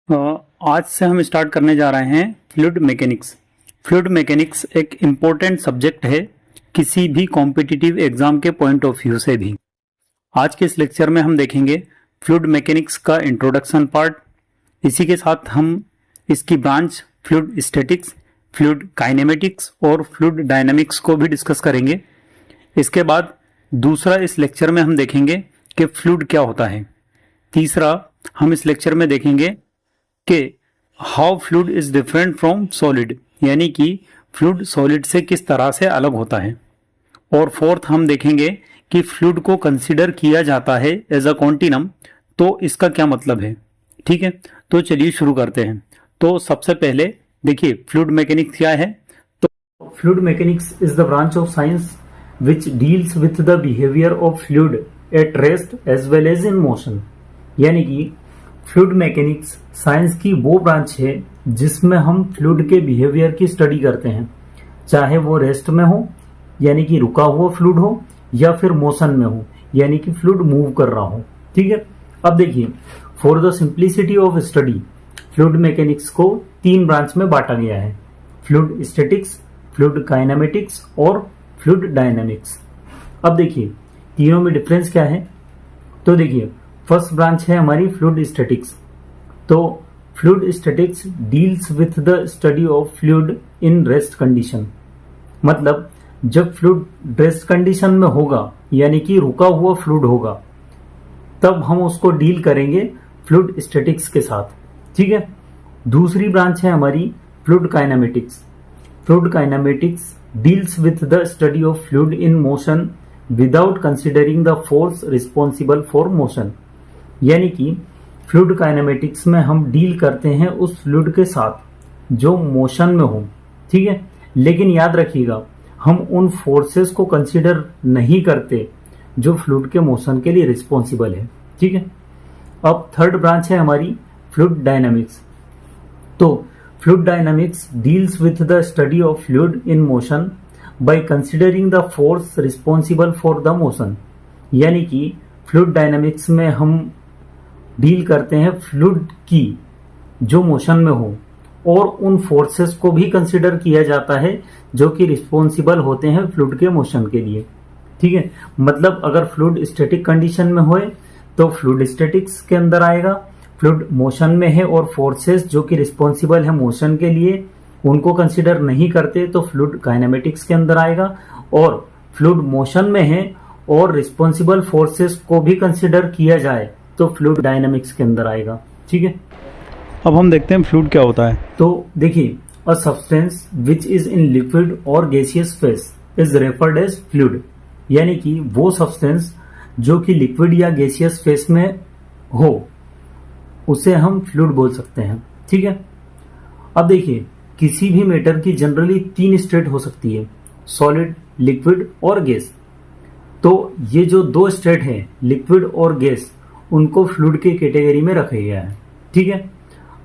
आज से हम स्टार्ट करने जा रहे हैं फ्लूइड मैकेनिक्स। फ्लूइड मैकेनिक्स एक इम्पोर्टेंट सब्जेक्ट है किसी भी कॉम्पिटिटिव एग्जाम के पॉइंट ऑफ व्यू से भी। आज के इस लेक्चर में हम देखेंगे फ्लूइड मैकेनिक्स का इंट्रोडक्शन पार्ट। इसी के साथ हम इसकी branch fluid statics, fluid kinematics और फ्लूइड डायनामिक्स को भी डिस्कस करेंगे। इसके बाद दूसरा इस लेक्चर में हम देखेंगे कि फ्लूइड क्या होता है। तीसरा हम इस लेक्चर में देखेंगे कि how fluid is different from solid, यानी कि फ्लूइड सॉलिड से किस तरह से अलग होता है। और फोर्थ हम देखेंगे कि फ्लूइड को कंसीडर किया जाता है एज अ कॉन्टिनम, तो इसका क्या मतलब है। ठीक है, तो चलिए शुरू करते हैं। तो सबसे पहले देखिए फ्लूइड मैकेनिक्स क्या है। तो fluid mechanics is the branch of science which deals with the behaviour of fluid at rest as well as in motion. यानी कि फ्लूइड मैकेनिक्स साइंस की वो ब्रांच है जिसमें हम फ्लूइड के बिहेवियर की स्टडी करते हैं, चाहे वो रेस्ट में हो यानी कि रुका हुआ फ्लूइड हो, या फिर मोशन में हो यानी कि फ्लूइड मूव कर रहा हो। ठीक है, अब देखिए for the simplicity of study fluid mechanics को तीन ब्रांच में बांटा गया है, फ्लूइड स्टैटिक्स, फ्लूइड काइनेमेटिक्स और फ्लूइड डायनामिक्स। अब देखिए तीनों में डिफरेंस क्या है। तो देखिए फर्स्ट ब्रांच है हमारी फ्लूइड स्टैटिक्स। तो fluid statics deals with the study of fluid in rest condition. मतलब जब फ्लूइड रेस्ट कंडीशन में होगा यानी कि रुका हुआ फ्लूइड होगा, तब हम उसको डील करेंगे फ्लूइड स्टैटिक्स के साथ। ठीक है, दूसरी ब्रांच है हमारी fluid kinematics. Fluid kinematics deals with the study of fluid in motion without considering the force responsible for motion. यानी कि फ्लूइड काइनेमेटिक्स में हम डील करते हैं उस फ्लूइड के साथ जो मोशन में हो। ठीक है, लेकिन याद रखिएगा हम उन फोर्सेस को कंसीडर नहीं करते जो फ्लूइड के मोशन के लिए रिस्पॉन्सिबल है। ठीक है, अब थर्ड ब्रांच है हमारी फ्लूइड डायनामिक्स। तो fluid dynamics deals with the study of fluid in motion by considering the force responsible for the motion. यानी कि फ्लूइड डायनामिक्स में हम डील करते हैं फ्लूइड की जो मोशन में हो, और उन फोर्सेस को भी कंसिडर किया जाता है जो कि रिस्पॉन्सिबल होते हैं फ्लूइड के मोशन के लिए। ठीक है, मतलब अगर फ्लूइड स्टैटिक कंडीशन में होए तो फ्लूइड स्टैटिक्स के अंदर आएगा, फ्लूइड मोशन में है और फोर्सेस जो कि रिस्पॉन्सिबल है मोशन के लिए उनको कंसिडर नहीं करते तो फ्लूइड काइनेमेटिक्स के अंदर आएगा, और फ्लूइड मोशन में है और रिस्पॉन्सिबल फोर्सेस को भी कंसिडर किया जाए तो फ्लूइड डायनामिक्स के अंदर आएगा। ठीक है, अब हम देखते हैं फ्लूइड क्या होता है। तो देखिए a substance which is in liquid और gaseous phase is referred as fluid. यानी कि वो सब्सटेंस जो कि लिक्विड या गैसियस फेस में हो उसे हम फ्लूइड बोल सकते हैं। ठीक है, अब देखिए किसी भी मैटर की जनरली तीन स्टेट हो सकती है, सॉलिड, लिक्विड और गैस। तो ये जो दो स्टेट है लिक्विड और गैस, उनको फ्लूइड के कैटेगरी में रखा गया है। ठीक है,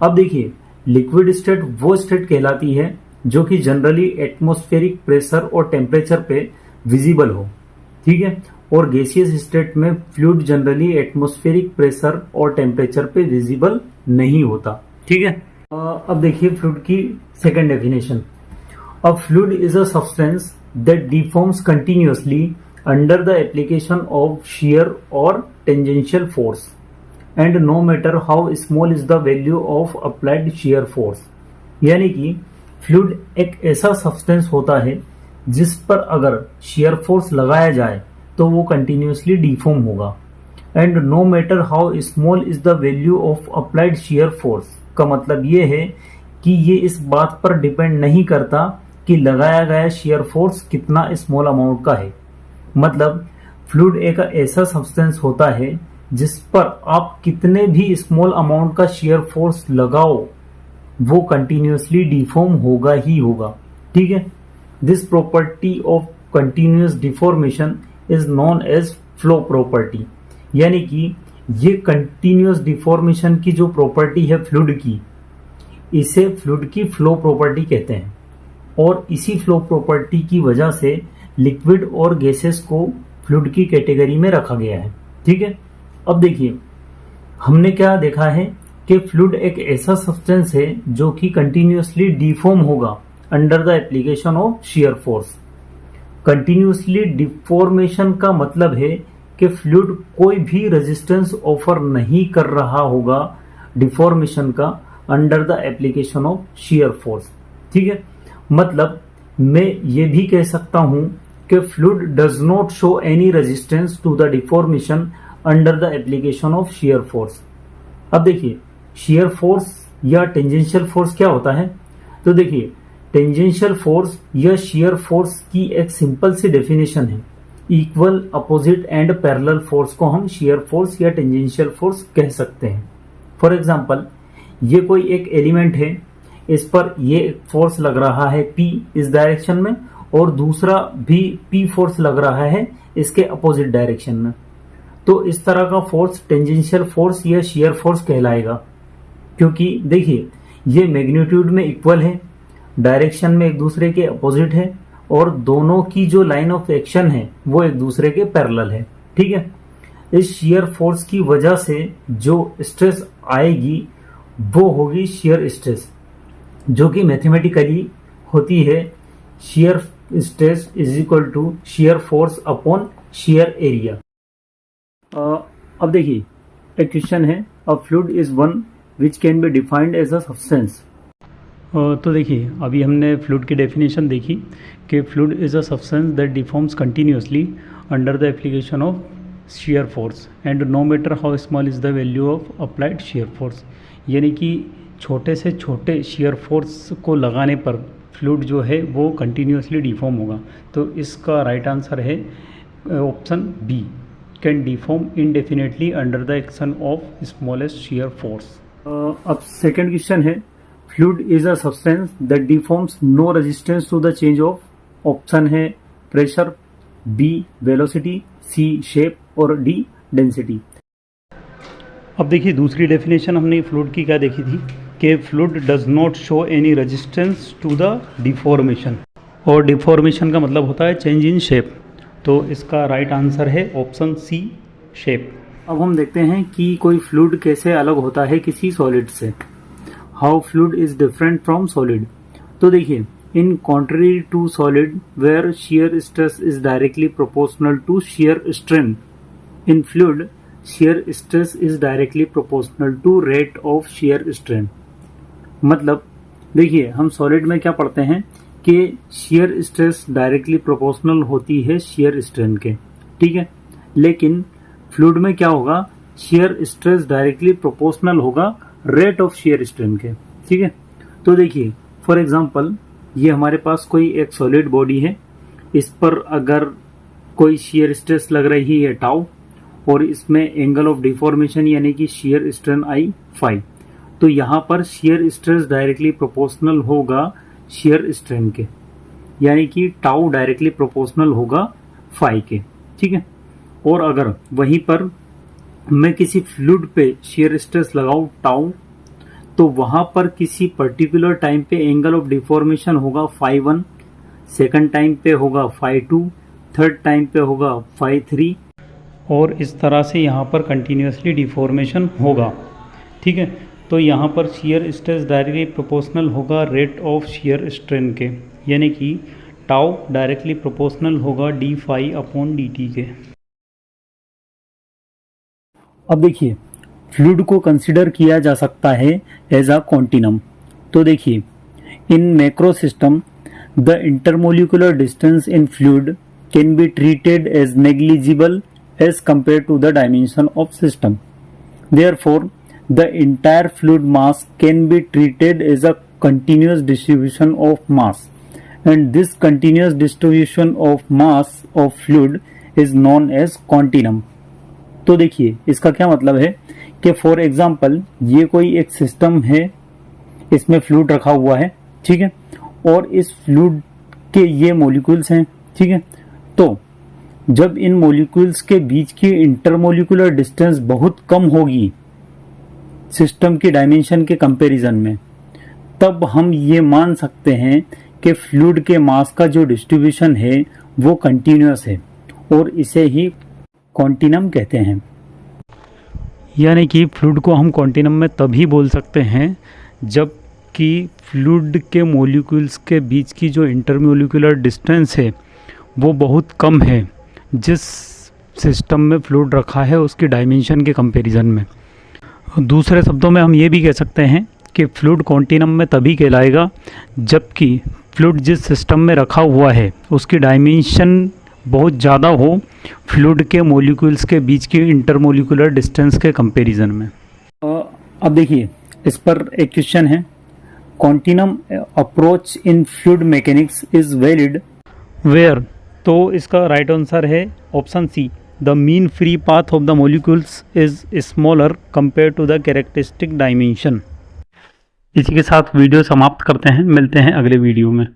अब देखिए लिक्विड स्टेट वो स्टेट कहलाती है जो कि जनरली एटमॉस्फेरिक प्रेशर और टेम्परेचर पे विजिबल हो। ठीक है, और गैसियस स्टेट में फ्लूइड जनरली एटमॉस्फेरिक प्रेशर और टेम्परेचर पे विजिबल नहीं होता। ठीक है, अब देखिए फ्लूइड की second definition. A fluid is a substance that deforms continuously under the application of shear or tangential force and no matter how small is the value of applied shear force। यानी कि fluid एक ऐसा substance होता है जिस पर अगर shear force लगाया जाए तो वो कंटिन्यूसली डिफॉर्म होगा, and no matter how small is the value of applied shear force का मतलब ये है कि ये इस बात पर डिपेंड नहीं करता कि लगाया गया shear force कितना स्मॉल अमाउंट का है। मतलब फ्लूइड एक ऐसा सब्सटेंस होता है जिस पर आप कितने भी स्मॉल अमाउंट का shear फोर्स लगाओ वो कंटिन्यूसली डिफॉर्म होगा ही होगा। ठीक है, this property of continuous deformation is known as flow property. यानी कि ये कंटिन्यूअस डिफॉर्मेशन की जो प्रॉपर्टी है फ्लूइड की, इसे फ्लूइड की फ्लो प्रॉपर्टी कहते हैं, और इसी फ्लो प्रॉपर्टी की वजह से लिक्विड और गैसेस को फ्लूइड की कैटेगरी में रखा गया है। ठीक है, अब देखिए हमने क्या देखा है कि फ्लूइड एक ऐसा सब्सटेंस है जो कि कंटिन्यूअसली डिफॉर्म होगा under the application of shear force. Continuously deformation का मतलब है कि फ्लूइड कोई भी रेजिस्टेंस ऑफर नहीं कर रहा होगा डिफॉर्मेशन का under the application of shear force. ठीक है, मतलब मैं ये भी कह सकता हूं कि fluid does not show any resistance to the deformation under the application of shear force. अब देखिए शियर फोर्स या टेंजेंशियल फोर्स क्या होता है, तो देखिए टेंजेंशियल फोर्स या शियर फोर्स की एक सिंपल सी डेफिनेशन है, equal, opposite and parallel force को हम शियर फोर्स या टेंजेंशियल फोर्स कह सकते हैं। फॉर एग्जांपल, ये कोई एक एलिमेंट है, इस पर ये एक फोर्स लग रहा है P इस डायरेक्शन में और दूसरा भी P फोर्स लग रहा है इसके अपोजिट डायरेक्शन में, तो इस तरह का फोर्स टेंजेंशियल फोर्स या शियर फोर्स कहलाएगा। क्योंकि देखिए ये मैग्नीट्यूड में इक्वल है, डायरेक्शन में एक दूसरे के अपोजिट है और दोनों की जो लाइन ऑफ एक्शन है वो एक दूसरे के पैरेलल है। ठीक है, इस शियर फोर्स की वजह से जो स्ट्रेस आएगी वो होगी शियर स्ट्रेस, जो कि मैथमेटिकली होती है shear stress is equal to shear force upon shear area. अब देखिए एक क्वेश्चन है, a fluid is one which can be defined as a substance. तो देखिए अभी हमने फ्लूइड की डेफिनेशन देखी कि fluid is a substance that deforms continuously under the application of shear force and no matter how small is the value of applied shear force। यानी कि छोटे से छोटे shear force को लगाने पर फ्लूइड जो है वो कंटिन्यूअसली डिफॉर्म होगा। तो इसका राइट आंसर है option B, can deform indefinitely under the action of smallest shear force। अब सेकेंड क्वेश्चन है, fluid is a substance that deforms no resistance to the change of, option है pressure, B velocity, C shape और D density. अब देखिए दूसरी definition हमने fluid की क्या देखी थी कि fluid does not show any resistance to the deformation, और डिफॉर्मेशन का मतलब होता है चेंज इन शेप, तो इसका राइट आंसर है ऑप्शन सी शेप। अब हम देखते हैं कि कोई फ्लूइड कैसे अलग होता है किसी सॉलिड से, how fluid is different from solid. तो देखिए in contrary to solid where shear stress is directly proportional to shear strain, in fluid shear stress is directly proportional to rate of shear strain। मतलब देखिए हम solid में क्या पढ़ते हैं कि shear stress डायरेक्टली प्रोपोर्शनल होती है shear strain के, ठीक है, लेकिन फ्लूइड में क्या होगा, shear stress डायरेक्टली प्रोपोर्शनल होगा रेट ऑफ shear strain के। ठीक है, तो देखिए फॉर एग्जांपल ये हमारे पास कोई एक सॉलिड बॉडी है, इस पर अगर कोई शियर स्ट्रेस लग रही है टाउ और इसमें एंगल ऑफ डिफॉर्मेशन यानी कि शियर स्ट्रेन आई फाई, तो यहाँ पर शियर स्ट्रेस डायरेक्टली प्रोपोर्शनल होगा शियर स्ट्रेन के, यानी कि टाउ डायरेक्टली प्रोपोर्शनल होगा फाई के। ठीक है, और अगर वहीं पर मैं किसी फ्लूइड पे शियर स्ट्रेस लगाऊं टाउ, तो वहां पर किसी पर्टिकुलर टाइम पे एंगल ऑफ डिफॉर्मेशन होगा फाई 1, सेकंड टाइम पे होगा फाई 2, थर्ड टाइम पे होगा फाई 3, और इस तरह से यहाँ पर कंटिन्यूसली डिफॉर्मेशन होगा। ठीक है, तो यहाँ पर शियर स्ट्रेस डायरेक्टली प्रोपोर्शनल होगा रेट ऑफ शियर स्ट्रेन के, यानी कि टाउ डायरेक्टली प्रोपोर्शनल होगा D phi upon D T के। अब देखिए फ्लूइड को कंसिडर किया जा सकता है एज अ कॉन्टिनम। तो देखिए in macro system the intermolecular distance in fluid can be treated as negligible as compare to the dimension of system. Therefore the entire fluid mass can be treated as a continuous distribution of mass and this continuous distribution of mass of fluid is known as continuum. तो देखिए इसका क्या मतलब है कि for example ये कोई एक सिस्टम है, इसमें फ्लूइड रखा हुआ है, ठीक है, और इस फ्लूइड के ये मॉलिक्यूल्स हैं, ठीक है, तो जब इन मॉलिक्यूल्स के बीच की इंटरमोलिकुलर डिस्टेंस बहुत कम होगी सिस्टम की डायमेंशन के कंपैरिजन में, तब हम ये मान सकते हैं कि फ्लूइड के मास का जो डिस्ट्रीब्यूशन है वो कंटिन्यूअस है और इसे ही कॉन्टिनम कहते हैं। यानी कि फ्लूइड को हम कॉन्टिनम में तभी बोल सकते हैं जब कि फ्लूइड के मॉलिक्यूल्स के बीच की जो इंटरमोलिकुलर डिस्टेंस है वो बहुत कम है जिस सिस्टम में फ्लूइड रखा है उसकी डायमेंशन के कंपैरिजन में। दूसरे शब्दों में हम ये भी कह सकते हैं कि फ्लूइड कॉन्टिनम में तभी कहलाएगा जबकि फ्लूइड जिस सिस्टम में रखा हुआ है उसकी डायमेंशन बहुत ज़्यादा हो फ्लूइड के मॉलिक्यूल्स के बीच की इंटरमोलिकुलर डिस्टेंस के कंपैरिजन में। अब देखिए इस पर एक क्वेश्चन है, continuum approach in fluid mechanics is valid where. तो इसका राइट आंसर है option C, the mean free path of the molecules is smaller compare to the characteristic dimension. इसी के साथ वीडियो समाप्त करते हैं, मिलते हैं अगले वीडियो में।